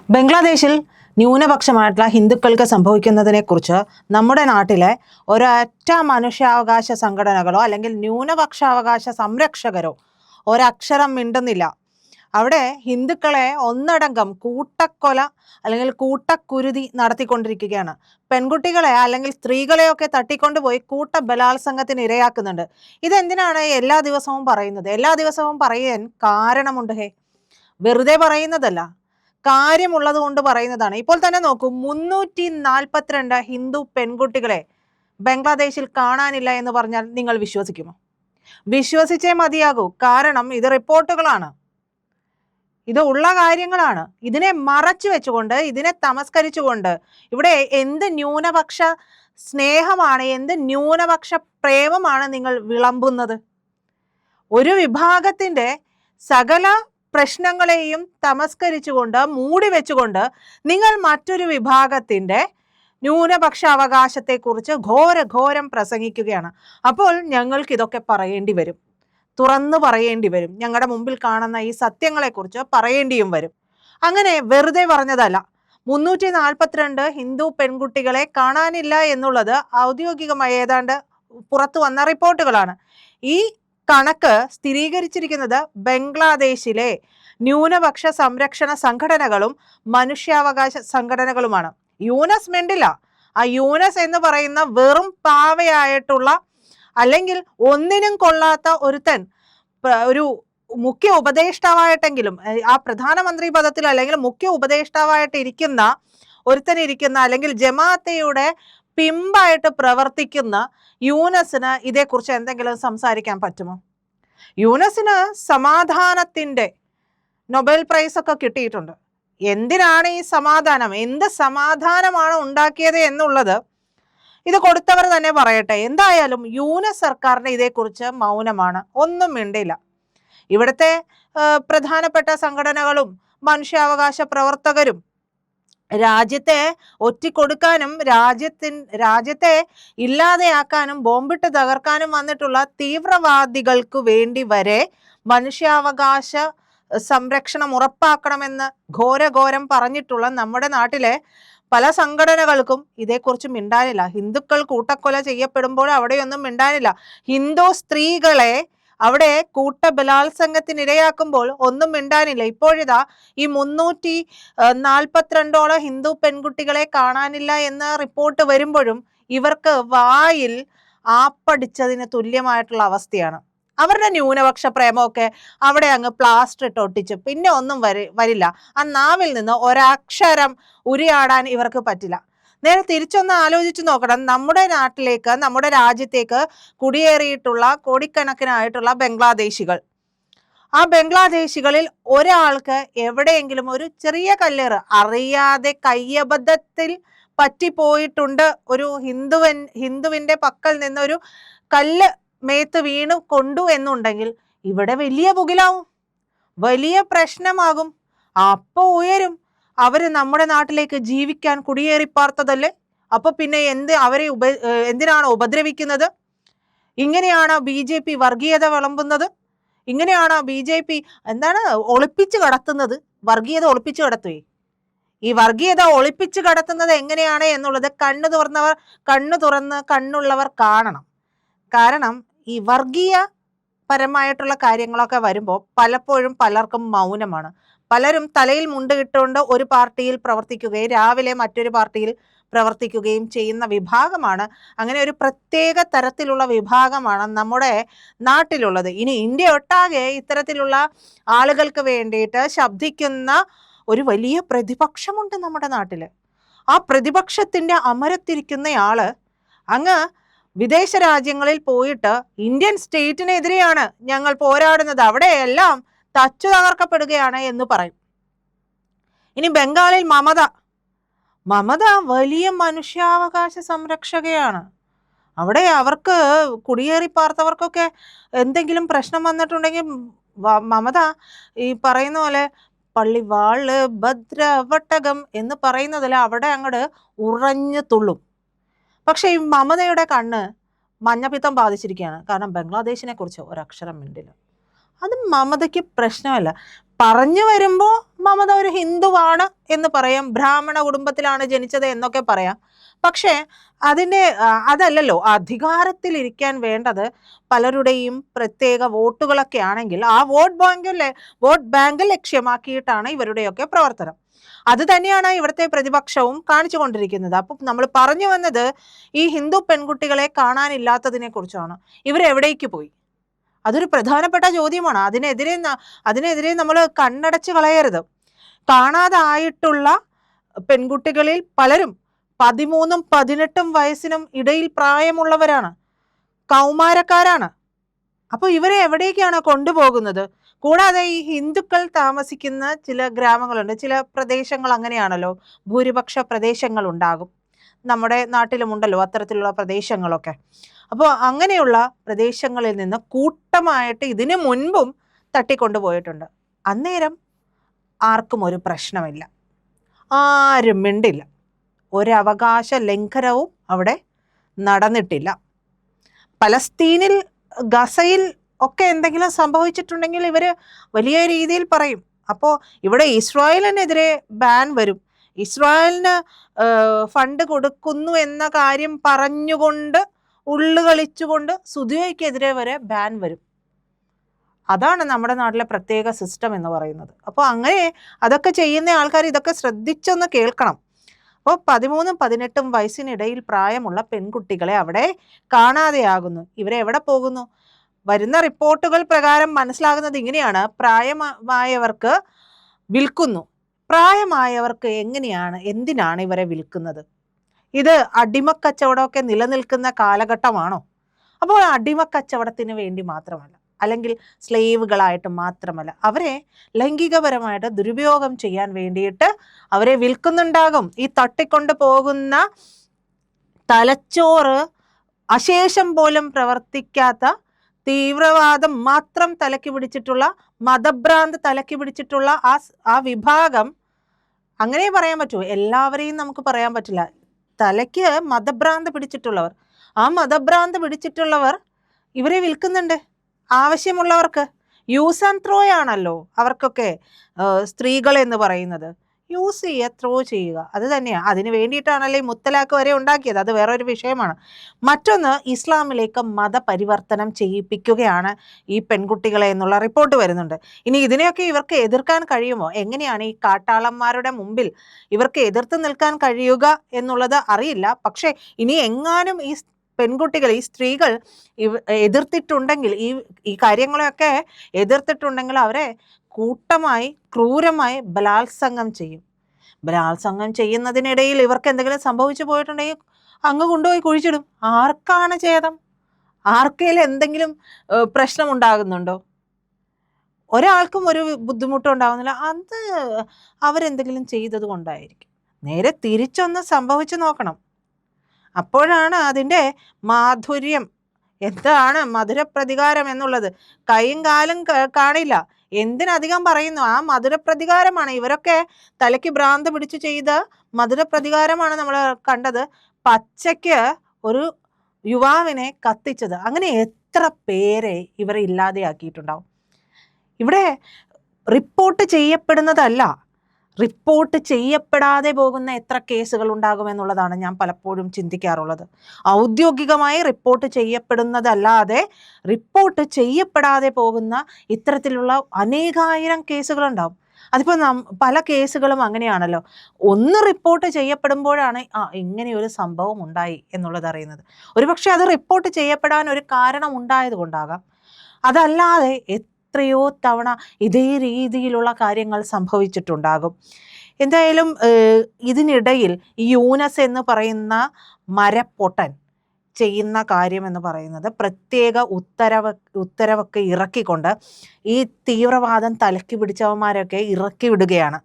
ബംഗ്ലാദേശിൽ ന്യൂനപക്ഷമായിട്ടുള്ള ഹിന്ദുക്കൾക്ക് സംഭവിക്കുന്നതിനെക്കുറിച്ച് നമ്മുടെ നാട്ടിലെ ഒരൊറ്റ മനുഷ്യാവകാശ സംഘടനകളോ അല്ലെങ്കിൽ ന്യൂനപക്ഷാവകാശ സംരക്ഷകരോ ഒരക്ഷരം മിണ്ടുന്നില്ല. അവിടെ ഹിന്ദുക്കളെ ഒന്നടങ്കം കൂട്ടക്കൊല അല്ലെങ്കിൽ കൂട്ടക്കുരുതി നടത്തിക്കൊണ്ടിരിക്കുകയാണ്. പെൺകുട്ടികളെ അല്ലെങ്കിൽ സ്ത്രീകളെയൊക്കെ തട്ടിക്കൊണ്ടുപോയി കൂട്ട ബലാത്സംഗത്തിന് ഇരയാക്കുന്നുണ്ട്. ഇതെന്തിനാണ് എല്ലാ ദിവസവും പറയുന്നത്? എല്ലാ ദിവസവും പറയാൻ കാരണമുണ്ട്. വെറുതെ പറയുന്നതല്ല, കാര്യമുള്ളത് കൊണ്ട് പറയുന്നതാണ്. ഇപ്പോൾ തന്നെ നോക്കൂ, 342 ഹിന്ദു പെൺകുട്ടികളെ ബംഗ്ലാദേശിൽ കാണാനില്ല എന്ന് പറഞ്ഞാൽ നിങ്ങൾ വിശ്വസിക്കുമോ? വിശ്വസിച്ചേ മതിയാകൂ. കാരണം ഇത് റിപ്പോർട്ടുകളാണ്, ഇത് ഉള്ള കാര്യങ്ങളാണ്. ഇതിനെ മറച്ചു വെച്ചുകൊണ്ട്, ഇതിനെ തമസ്കരിച്ചുകൊണ്ട് ഇവിടെ എന്ത് ന്യൂനപക്ഷ സ്നേഹമാണ്, എന്ത് ന്യൂനപക്ഷ പ്രേമമാണ് നിങ്ങൾ വിളമ്പുന്നത്? ഒരു വിഭാഗത്തിന്റെ സകല പ്രശ്നങ്ങളെയും തമസ്കരിച്ചുകൊണ്ട് മൂടി വെച്ചുകൊണ്ട് നിങ്ങൾ മറ്റൊരു വിഭാഗത്തിന്റെ ന്യൂനപക്ഷ അവകാശത്തെക്കുറിച്ച് ഘോരം പ്രസംഗിക്കുകയാണ്. അപ്പോൾ ഞങ്ങൾക്ക് ഇതൊക്കെ പറയേണ്ടി വരും, തുറന്നു പറയേണ്ടി വരും. ഞങ്ങളുടെ മുമ്പിൽ കാണുന്ന ഈ സത്യങ്ങളെക്കുറിച്ച് പറയേണ്ടിയും വരും. അങ്ങനെ വെറുതെ പറഞ്ഞതല്ല. 342 ഹിന്ദു പെൺകുട്ടികളെ കാണാനില്ല എന്നുള്ളത് ഔദ്യോഗികമായി ഏതാണ്ട് പുറത്തു വന്ന റിപ്പോർട്ടുകളാണ്. ഈ കണക്ക് സ്ഥിരീകരിച്ചിരിക്കുന്നത് ബംഗ്ലാദേശിലെ ന്യൂനപക്ഷ സംരക്ഷണ സംഘടനകളും മനുഷ്യാവകാശ സംഘടനകളുമാണ്. യൂനസ് മിണ്ടില്ല. ആ യൂനസ് എന്ന് പറയുന്ന വെറും പാവയായിട്ടുള്ള അല്ലെങ്കിൽ ഒന്നിനും കൊള്ളാത്ത ഒരുത്തൻ, ഒരു മുഖ്യ ഉപദേഷ്ടാവായിട്ടെങ്കിലും ആ പ്രധാനമന്ത്രി പദത്തിൽ അല്ലെങ്കിൽ മുഖ്യ ഉപദേഷ്ടാവായിട്ട് ഇരിക്കുന്ന ഒരുത്തൻ ഇരിക്കുന്ന അല്ലെങ്കിൽ ജമാഅത്തയുടെ പിമ്പായിട്ട് പ്രവർത്തിക്കുന്ന യൂനസിന് ഇതേക്കുറിച്ച് എന്തെങ്കിലും സംസാരിക്കാൻ പറ്റുമോ? യൂനസിന് സമാധാനത്തിൻ്റെ നൊബേൽ പ്രൈസ് ഒക്കെ കിട്ടിയിട്ടുണ്ട്. എന്തിനാണ് ഈ സമാധാനം? എന്ത് സമാധാനമാണ് ഉണ്ടാക്കിയത് എന്നുള്ളത് ഇത് കൊടുത്തവർ തന്നെ പറയട്ടെ. എന്തായാലും യൂനസ് സർക്കാരിന് ഇതേക്കുറിച്ച് മൗനമാണ്, ഒന്നും മിണ്ടില്ല. ഇവിടുത്തെ പ്രധാനപ്പെട്ട സംഘടനകളും മനുഷ്യാവകാശ പ്രവർത്തകരും രാജ്യത്തെ ഒറ്റിക്കൊടുക്കാനും രാജ്യത്തെ ഇല്ലാതെയാക്കാനും ബോംബിട്ട് തകർക്കാനും വന്നിട്ടുള്ള തീവ്രവാദികൾക്ക് വേണ്ടി വരെ മനുഷ്യാവകാശ സംരക്ഷണം ഉറപ്പാക്കണമെന്ന് ഘോരം പറഞ്ഞിട്ടുള്ള നമ്മുടെ നാട്ടിലെ പല സംഘടനകൾക്കും ഇതേക്കുറിച്ച് മിണ്ടാനില്ല. ഹിന്ദുക്കൾ കൂട്ടക്കൊല ചെയ്യപ്പെടുമ്പോൾ അവിടെയൊന്നും മിണ്ടാനില്ല. ഹിന്ദു സ്ത്രീകളെ അവിടെ കൂട്ട ബലാത്സംഗത്തിനിരയാക്കുമ്പോൾ ഒന്നും മിണ്ടാനില്ല. ഇപ്പോഴിതാ ഈ 342 ഹിന്ദു പെൺകുട്ടികളെ കാണാനില്ല എന്ന റിപ്പോർട്ട് വരുമ്പോഴും ഇവർക്ക് വായിൽ ആപ്പടിച്ചതിന് തുല്യമായിട്ടുള്ള അവസ്ഥയാണ്. അവരുടെ ന്യൂനപക്ഷ പ്രേമമൊക്കെ അവിടെ അങ്ങ് പ്ലാസ്റ്റർ ഇട്ട് ഒട്ടിച്ച് പിന്നെ ഒന്നും വരില്ല. ആ നാവിൽ നിന്ന് ഒരക്ഷരം ഉരിയാടാൻ ഇവർക്ക് പറ്റില്ല. നേരെ തിരിച്ചൊന്ന് ആലോചിച്ച് നോക്കണം. നമ്മുടെ നാട്ടിലേക്ക്, നമ്മുടെ രാജ്യത്തേക്ക് കുടിയേറിയിട്ടുള്ള കോടിക്കണക്കിനായിട്ടുള്ള ബംഗ്ലാദേശികൾ, ആ ബംഗ്ലാദേശികളിൽ ഒരാൾക്ക് എവിടെയെങ്കിലും ഒരു ചെറിയ കല്ലേറ് അറിയാതെ കയ്യബദ്ധത്തിൽ പറ്റിപ്പോയിട്ടുണ്ട്, ഒരു ഹിന്ദുവിന്റെ പക്കൽ നിന്നൊരു കല്ല് മേത്ത് വീണു കൊണ്ടു എന്നുണ്ടെങ്കിൽ ഇവിടെ വലിയ പുകിലാവും, വലിയ പ്രശ്നമാകും. അപ്പോൾ ഉയരും, അവര് നമ്മുടെ നാട്ടിലേക്ക് ജീവിക്കാൻ കുടിയേറിപ്പാർത്തതല്ലേ, അപ്പൊ പിന്നെ എന്തിനാണ് ഉപദ്രവിക്കുന്നത്? ഇങ്ങനെയാണ് BJP വർഗീയത വിളമ്പുന്നത്? ഇങ്ങനെയാണ് BJP ഒളിപ്പിച്ചു കടത്തുന്നത്? വർഗീയത ഒളിപ്പിച്ചു കടത്തുകയെ. ഈ വർഗീയത ഒളിപ്പിച്ചു കടത്തുന്നത് എങ്ങനെയാണ് എന്നുള്ളത് കണ്ണുള്ളവർ കാണണം. കാരണം ഈ വർഗീയ പരമായിട്ടുള്ള കാര്യങ്ങളൊക്കെ വരുമ്പോൾ പലപ്പോഴും പലർക്കും മൗനമാണ്. പലരും തലയിൽ മുണ്ടുകിട്ടുകൊണ്ട് ഒരു പാർട്ടിയിൽ പ്രവർത്തിക്കുകയും രാവിലെ മറ്റൊരു പാർട്ടിയിൽ പ്രവർത്തിക്കുകയും ചെയ്യുന്ന വിഭാഗമാണ്. അങ്ങനെ ഒരു പ്രത്യേക തരത്തിലുള്ള വിഭാഗമാണ് നമ്മുടെ നാട്ടിലുള്ളത്. ഇനി ഇന്ത്യ ഒട്ടാകെ ഇത്തരത്തിലുള്ള ആളുകൾക്ക് വേണ്ടിയിട്ട് ശബ്ദിക്കുന്ന ഒരു വലിയ പ്രതിപക്ഷമുണ്ട് നമ്മുടെ നാട്ടിൽ. ആ പ്രതിപക്ഷത്തിന്റെ അമരത്തിരിക്കുന്നയാള് അങ്ങ് വിദേശ രാജ്യങ്ങളിൽ പോയിട്ട് ഇന്ത്യൻ സ്റ്റേറ്റിനെതിരെയാണ് ഞങ്ങൾ പോരാടുന്നത്, അവിടെയെല്ലാം തച്ചു തകർക്കപ്പെടുകയാണ് എന്ന് പറയും. ഇനി ബംഗാളിൽ മമത വലിയ മനുഷ്യാവകാശ സംരക്ഷകയാണ്. അവിടെ അവർക്ക് കുടിയേറി പാർത്തവർക്കൊക്കെ എന്തെങ്കിലും പ്രശ്നം വന്നിട്ടുണ്ടെങ്കിൽ മമത ഈ പറയുന്ന പോലെ പള്ളിവാള് ഭദ്രവട്ടകം എന്ന് പറയുന്നതിൽ അവിടെ അങ്ങോട്ട് ഉറഞ്ഞു തുള്ളും. പക്ഷെ ഈ മമതയുടെ കണ്ണ് മഞ്ഞപ്പിത്തം ബാധിച്ചിരിക്കുകയാണ്. കാരണം ബംഗ്ലാദേശിനെ കുറിച്ച് ഒരക്ഷരം മിണ്ടില്ല. അത് മമതയ്ക്ക് പ്രശ്നമല്ല. പറഞ്ഞു വരുമ്പോൾ മമത ഒരു ഹിന്ദുവാണ് എന്ന് പറയാം, ബ്രാഹ്മണ കുടുംബത്തിലാണ് ജനിച്ചത് എന്നൊക്കെ പറയാം. പക്ഷേ അതല്ലല്ലോ അധികാരത്തിലിരിക്കാൻ വേണ്ടത്. പലരുടെയും പ്രത്യേക വോട്ടുകളൊക്കെ ആണെങ്കിൽ ആ വോട്ട് ബാങ്ക് ലക്ഷ്യമാക്കിയിട്ടാണ് ഇവരുടെയൊക്കെ പ്രവർത്തനം. അത് തന്നെയാണ് ഇവിടുത്തെ പ്രതിപക്ഷവും കാണിച്ചു കൊണ്ടിരിക്കുന്നത്. അപ്പം നമ്മൾ പറഞ്ഞു വന്നത് ഈ ഹിന്ദു പെൺകുട്ടികളെ കാണാനില്ലാത്തതിനെ കുറിച്ചാണ്. ഇവരെവിടേക്ക് പോയി? അതൊരു പ്രധാനപ്പെട്ട ചോദ്യമാണ്. അതിനെതിരെ നമ്മൾ കണ്ണടച്ച് കളയരുത്. കാണാതായിട്ടുള്ള പെൺകുട്ടികളിൽ പലരും 13 18 വയസ്സിനും ഇടയിൽ പ്രായമുള്ളവരാണ്, കൗമാരക്കാരാണ്. അപ്പോൾ ഇവരെ എവിടേക്കാണ് കൊണ്ടുപോകുന്നത്? കൂടാതെ ഈ ഹിന്ദുക്കൾ താമസിക്കുന്ന ചില ഗ്രാമങ്ങളുണ്ട്, ചില പ്രദേശങ്ങൾ അങ്ങനെയാണല്ലോ, ഭൂരിപക്ഷ പ്രദേശങ്ങൾ ഉണ്ടാകും. നമ്മുടെ നാട്ടിലുമുണ്ടല്ലോ അത്തരത്തിലുള്ള പ്രദേശങ്ങളൊക്കെ. അപ്പോൾ അങ്ങനെയുള്ള പ്രദേശങ്ങളിൽ നിന്ന് കൂട്ടമായിട്ട് ഇതിനു മുൻപും തട്ടിക്കൊണ്ടുപോയിട്ടുണ്ട്. അന്നേരം ആർക്കും ഒരു പ്രശ്നമില്ല, ആരും മിണ്ടില്ല, ഒരവകാശ ലംഘനവും അവിടെ നടന്നിട്ടില്ല. പലസ്തീനിൽ, ഗസയിൽ ഒക്കെ എന്തെങ്കിലും സംഭവിച്ചിട്ടുണ്ടെങ്കിൽ ഇവർ വലിയ രീതിയിൽ പറയും. അപ്പോൾ ഇവിടെ ഇസ്രായേലിനെതിരെ ബാൻ വരും. ഇസ്രായേലിന് ഫണ്ട് കൊടുക്കുന്നു എന്ന കാര്യം പറഞ്ഞുകൊണ്ട്, ഉള്ളുകളിച്ചുകൊണ്ട് സുധിയോയ്ക്കെതിരെ വരെ ബാൻ വരും. അതാണ് നമ്മുടെ നാട്ടിലെ പ്രത്യേക സിസ്റ്റം എന്ന് പറയുന്നത്. അപ്പോൾ അങ്ങനെ അതൊക്കെ ചെയ്യുന്ന ആൾക്കാർ ഇതൊക്കെ ശ്രദ്ധിച്ചൊന്ന് കേൾക്കണം. അപ്പോൾ 13 18 വയസ്സിനിടയിൽ പ്രായമുള്ള പെൺകുട്ടികളെ അവിടെ കാണാതെയാകുന്നു. ഇവരെ എവിടെ പോകുന്നു? വരുന്ന റിപ്പോർട്ടുകൾ പ്രകാരം മനസ്സിലാകുന്നത് ഇങ്ങനെയാണ്: പ്രായമായവർക്ക് വിൽക്കുന്നു. പ്രായമായവർക്ക് എന്തിനാണ് ഇവരെ വിൽക്കുന്നത്? ഇത് അടിമക്കച്ചവടമൊക്കെ നിലനിൽക്കുന്ന കാലഘട്ടമാണോ? അപ്പോൾ അടിമക്കച്ചവടത്തിന് വേണ്ടി മാത്രമല്ല, അല്ലെങ്കിൽ സ്ലേവുകളായിട്ട് മാത്രമല്ല, അവരെ ലൈംഗികപരമായിട്ട് ദുരുപയോഗം ചെയ്യാൻ വേണ്ടിയിട്ട് അവരെ വിൽക്കുന്നുണ്ടാകും. ഈ തട്ടിക്കൊണ്ട് പോകുന്ന തലച്ചോറ് അശേഷം പോലും പ്രവർത്തിക്കാത്ത, തീവ്രവാദം മാത്രം തലയ്ക്ക് പിടിച്ചിട്ടുള്ള, മതഭ്രാന്ത് തലയ്ക്ക് പിടിച്ചിട്ടുള്ള ആ വിഭാഗം, അങ്ങനെ പറയാൻ പറ്റുമോ? എല്ലാവരെയും നമുക്ക് പറയാൻ പറ്റില്ല. തലയ്ക്ക് മതഭ്രാന്ത് പിടിച്ചിട്ടുള്ളവർ, ആ മതഭ്രാന്ത് പിടിച്ചിട്ടുള്ളവർ ഇവരെ വിൽക്കുന്നുണ്ട് ആവശ്യമുള്ളവർക്ക്. യൂസ് ആൻഡ് ത്രോ ആണല്ലോ അവർക്കൊക്കെ സ്ത്രീകൾ എന്ന് പറയുന്നത്. യൂസ് ചെയ്യുക, ത്രോ ചെയ്യുക, അത് തന്നെയാണ്. അതിന് വേണ്ടിയിട്ടാണല്ലേ ഈ മുത്തലാഖ് വരെ ഉണ്ടാക്കിയത്. അത് വേറൊരു വിഷയമാണ്. മറ്റൊന്ന്, ഇസ്ലാമിലേക്ക് മതപരിവർത്തനം ചെയ്യിപ്പിക്കുകയാണ് ഈ പെൺകുട്ടികളെ എന്നുള്ള റിപ്പോർട്ട് വരുന്നുണ്ട്. ഇനി ഇതിനെയൊക്കെ ഇവർക്ക് എതിർക്കാൻ കഴിയുമോ? എങ്ങനെയാണ് ഈ കാട്ടാളന്മാരുടെ മുമ്പിൽ ഇവർക്ക് എതിർത്ത് നിൽക്കാൻ കഴിയുക എന്നുള്ളത് അറിയില്ല. പക്ഷേ ഇനി എങ്ങാനും ഈ പെൺകുട്ടികൾ, ഈ സ്ത്രീകൾ എതിർത്തിട്ടുണ്ടെങ്കിൽ, ഈ കാര്യങ്ങളൊക്കെ എതിർത്തിട്ടുണ്ടെങ്കിൽ അവരെ കൂട്ടമായി ക്രൂരമായി ബലാത്സംഗം ചെയ്യും. ബലാത്സംഗം ചെയ്യുന്നതിനിടയിൽ ഇവർക്ക് എന്തെങ്കിലും സംഭവിച്ചു പോയിട്ടുണ്ടെങ്കിൽ അങ്ങ് കൊണ്ടുപോയി കുഴിച്ചിടും. ആർക്കാണ് ഛേദം? ആർക്കെങ്കിലും എന്തെങ്കിലും പ്രശ്നം ഉണ്ടാകുന്നുണ്ടോ? ഒരാൾക്കും ഒരു ബുദ്ധിമുട്ടും ഉണ്ടാകുന്നില്ല. അത് അവരെന്തെങ്കിലും ചെയ്തത് കൊണ്ടായിരിക്കും. നേരെ തിരിച്ചൊന്ന് സംഭവിച്ചു നോക്കണം. അപ്പോഴാണ് അതിൻ്റെ മാധുര്യം, എന്താണ് മധുരപ്രതികാരം എന്നുള്ളത്. കൈയും കാലും കാണില്ല. എന്തിനധികം പറയുന്നു? ആ മധുരപ്രതികാരമാണ്. ഇവരൊക്കെ തലയ്ക്ക് ഭ്രാന്ത് പിടിച്ചു ചെയ്ത മധുരപ്രതികാരമാണ് നമ്മൾ കണ്ടത്. പച്ചയ്ക്ക് ഒരു യുവാവിനെ കത്തിച്ചത്. അങ്ങനെ എത്ര പേരെ ഇവർ ഇല്ലാതെയാക്കിയിട്ടുണ്ടാവും. ഇവിടെ റിപ്പോർട്ട് ചെയ്യപ്പെടുന്നതല്ല, റിപ്പോർട്ട് ചെയ്യപ്പെടാതെ പോകുന്ന എത്ര കേസുകൾ ഉണ്ടാകുമെന്നുള്ളതാണ് ഞാൻ പലപ്പോഴും ചിന്തിക്കാറുള്ളത്. ഔദ്യോഗികമായി റിപ്പോർട്ട് ചെയ്യപ്പെടുന്നതല്ലാതെ റിപ്പോർട്ട് ചെയ്യപ്പെടാതെ പോകുന്ന ഇത്തരത്തിലുള്ള അനേകായിരം കേസുകളുണ്ടാവും. അതിപ്പോൾ പല കേസുകളും അങ്ങനെയാണല്ലോ. ഒന്ന് റിപ്പോർട്ട് ചെയ്യപ്പെടുമ്പോഴാണ് ഇങ്ങനെയൊരു സംഭവം ഉണ്ടായി എന്നുള്ളത് അറിയുന്നത്. ഒരുപക്ഷെ അത് റിപ്പോർട്ട് ചെയ്യപ്പെടാൻ ഒരു കാരണം ഉണ്ടായത് കൊണ്ടാകാം. അതല്ലാതെ എത്രയോ തവണ ഇതേ രീതിയിലുള്ള കാര്യങ്ങൾ സംഭവിച്ചിട്ടുണ്ടാകും. എന്തായാലും ഇതിനിടയിൽ ഈ യൂനസ് എന്ന് പറയുന്ന മരപ്പൊട്ടൻ ചെയ്യുന്ന കാര്യം എന്ന് പറയുന്നത് പ്രത്യേക ഉത്തരവൊക്കെ ഇറക്കിക്കൊണ്ട് ഈ തീവ്രവാദം തലയ്ക്ക് പിടിച്ചവന്മാരൊക്കെ ഇറക്കി വിടുകയാണ്,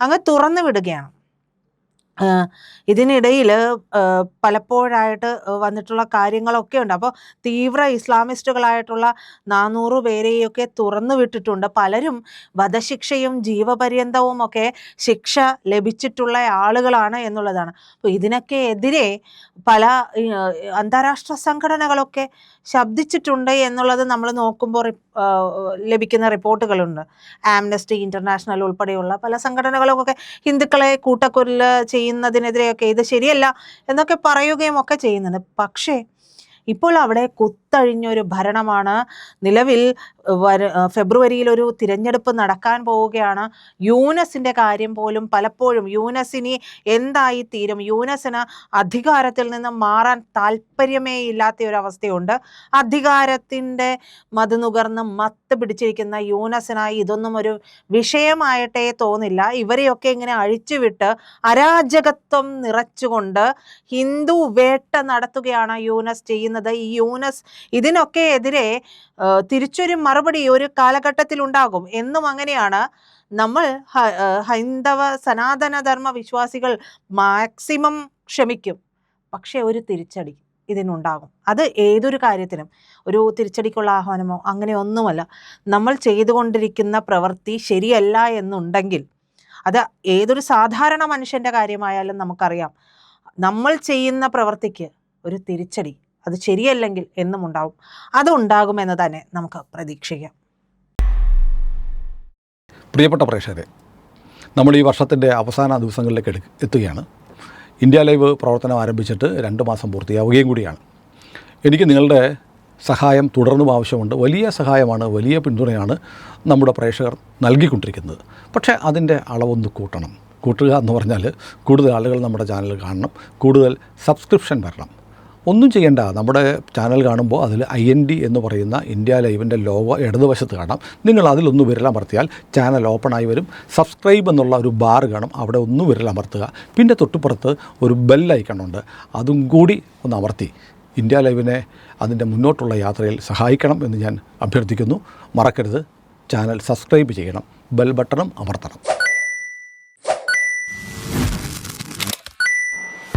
അങ്ങ് തുറന്നു വിടുകയാണ്. ഇതിനിടയിൽ പലപ്പോഴായിട്ട് വന്നിട്ടുള്ള കാര്യങ്ങളൊക്കെ ഉണ്ട്. അപ്പോൾ തീവ്ര ഇസ്ലാമിസ്റ്റുകളായിട്ടുള്ള 400 പേരെയൊക്കെ തുറന്നു വിട്ടിട്ടുണ്ട്. പലരും വധശിക്ഷയും ജീവപര്യന്തവും ഒക്കെ ശിക്ഷ ലഭിച്ചിട്ടുള്ള ആളുകളാണ് എന്നുള്ളതാണ്. അപ്പോൾ ഇതിനൊക്കെ എതിരെ പല അന്താരാഷ്ട്ര സംഘടനകളൊക്കെ ശബ്ദിച്ചിട്ടുണ്ട് എന്നുള്ളത് നമ്മൾ നോക്കുമ്പോൾ ലഭിക്കുന്ന റിപ്പോർട്ടുകളുണ്ട്. ആംനസ്റ്റി ഇന്റർനാഷണൽ ഉൾപ്പെടെയുള്ള പല സംഘടനകളുമൊക്കെ ഹിന്ദുക്കളെ കൂട്ടക്കൊല ചെയ്യുന്നതിനെതിരെയൊക്കെ ഇത് ശരിയല്ല എന്നൊക്കെ പറയുകയും ഒക്കെ ചെയ്യുന്നുണ്ട്. പക്ഷേ ഇപ്പോൾ അവിടെ കുത്തഴിഞ്ഞൊരു ഭരണമാണ് നിലവിൽ. ഫെബ്രുവരിയിൽ ഒരു തിരഞ്ഞെടുപ്പ് നടക്കാൻ പോവുകയാണ്. യൂനസിൻ്റെ കാര്യം പോലും പലപ്പോഴും യൂനസിനി എന്തായി തീരും, യൂനസിന് അധികാരത്തിൽ നിന്ന് മാറാൻ താല്പര്യമേ ഇല്ലാത്ത ഒരു അവസ്ഥയുണ്ട്. അധികാരത്തിൻ്റെ മതുനുകർന്ന് മത്ത് പിടിച്ചിരിക്കുന്ന യൂനസിനായി ഇതൊന്നും ഒരു വിഷയമായിട്ടേ തോന്നില്ല. ഇവരെയൊക്കെ ഇങ്ങനെ അഴിച്ചുവിട്ട് അരാജകത്വം നിറച്ചുകൊണ്ട് ഹിന്ദു വേട്ട നടത്തുകയാണ് യൂനസ് ചെയ്യുന്നത്. ഈ യൂനസ് ഇതിനൊക്കെ എതിരെ തിരിച്ചൊരു മറുപടി ഒരു കാലഘട്ടത്തിൽ ഉണ്ടാകും എന്നും അങ്ങനെയാണ്. നമ്മൾ ഹൈന്ദവ സനാതനധർമ്മ വിശ്വാസികൾ മാക്സിമം ക്ഷമിക്കും, പക്ഷെ ഒരു തിരിച്ചടി ഇതിനുണ്ടാകും. അത് ഏതൊരു കാര്യത്തിനും ഒരു തിരിച്ചടിക്കുള്ള ആഹ്വാനമോ അങ്ങനെ ഒന്നുമല്ല. നമ്മൾ ചെയ്തുകൊണ്ടിരിക്കുന്ന പ്രവൃത്തി ശരിയല്ല എന്നുണ്ടെങ്കിൽ അത് ഏതൊരു സാധാരണ മനുഷ്യൻ്റെ കാര്യമായാലും നമുക്കറിയാം, നമ്മൾ ചെയ്യുന്ന പ്രവൃത്തിക്ക് ഒരു തിരിച്ചടി അത് ശരിയല്ലെങ്കിൽ എന്നും ഉണ്ടാവും. അതുണ്ടാകുമെന്ന് തന്നെ നമുക്ക് പ്രതീക്ഷിക്കാം. പ്രിയപ്പെട്ട പ്രേക്ഷകരെ, നമ്മൾ ഈ വർഷത്തിൻ്റെ അവസാന ദിവസങ്ങളിലേക്ക് എത്തുകയാണ്. ഇന്ത്യ ലൈവ് പ്രവർത്തനം ആരംഭിച്ചിട്ട് 2 മാസം പൂർത്തിയാവുകയും കൂടിയാണ്. എനിക്ക് നിങ്ങളുടെ സഹായം തുടർന്നും ആവശ്യമുണ്ട്. വലിയ സഹായമാണ്, വലിയ പിന്തുണയാണ് നമ്മുടെ പ്രേക്ഷകർ നൽകിക്കൊണ്ടിരിക്കുന്നത്. പക്ഷേ അതിൻ്റെ അളവൊന്ന് കൂട്ടുക എന്ന് പറഞ്ഞാൽ കൂടുതൽ ആളുകൾ നമ്മുടെ ചാനൽ കാണണം, കൂടുതൽ സബ്സ്ക്രിപ്ഷൻ വരണം. ഒന്നും ചെയ്യേണ്ട, നമ്മുടെ ചാനൽ കാണുമ്പോൾ അതിൽ IND എന്ന് പറയുന്ന ഇന്ത്യ ലൈവിൻ്റെ ലോഗോ ഇടതുവശത്ത് കാണാം. നിങ്ങൾ അതിലൊന്ന് വിരലമർത്തിയാൽ ചാനൽ ഓപ്പണായി വരും. സബ്സ്ക്രൈബ് എന്നുള്ള ഒരു ബാർ കാണും, അവിടെ ഒന്ന് വിരലമർത്തുക. പിന്നെ തൊട്ടുപുറത്ത് ഒരു ബെൽ ഐക്കണുണ്ട്, അതും കൂടി ഒന്ന് അമർത്തി ഇന്ത്യ ലൈവിനെ അതിൻ്റെ മുന്നോട്ടുള്ള യാത്രയിൽ സഹായിക്കണം എന്ന് ഞാൻ അഭ്യർത്ഥിക്കുന്നു. മറക്കരുത്, ചാനൽ സബ്സ്ക്രൈബ് ചെയ്യണം, ബെൽ ബട്ടണും അമർത്തണം.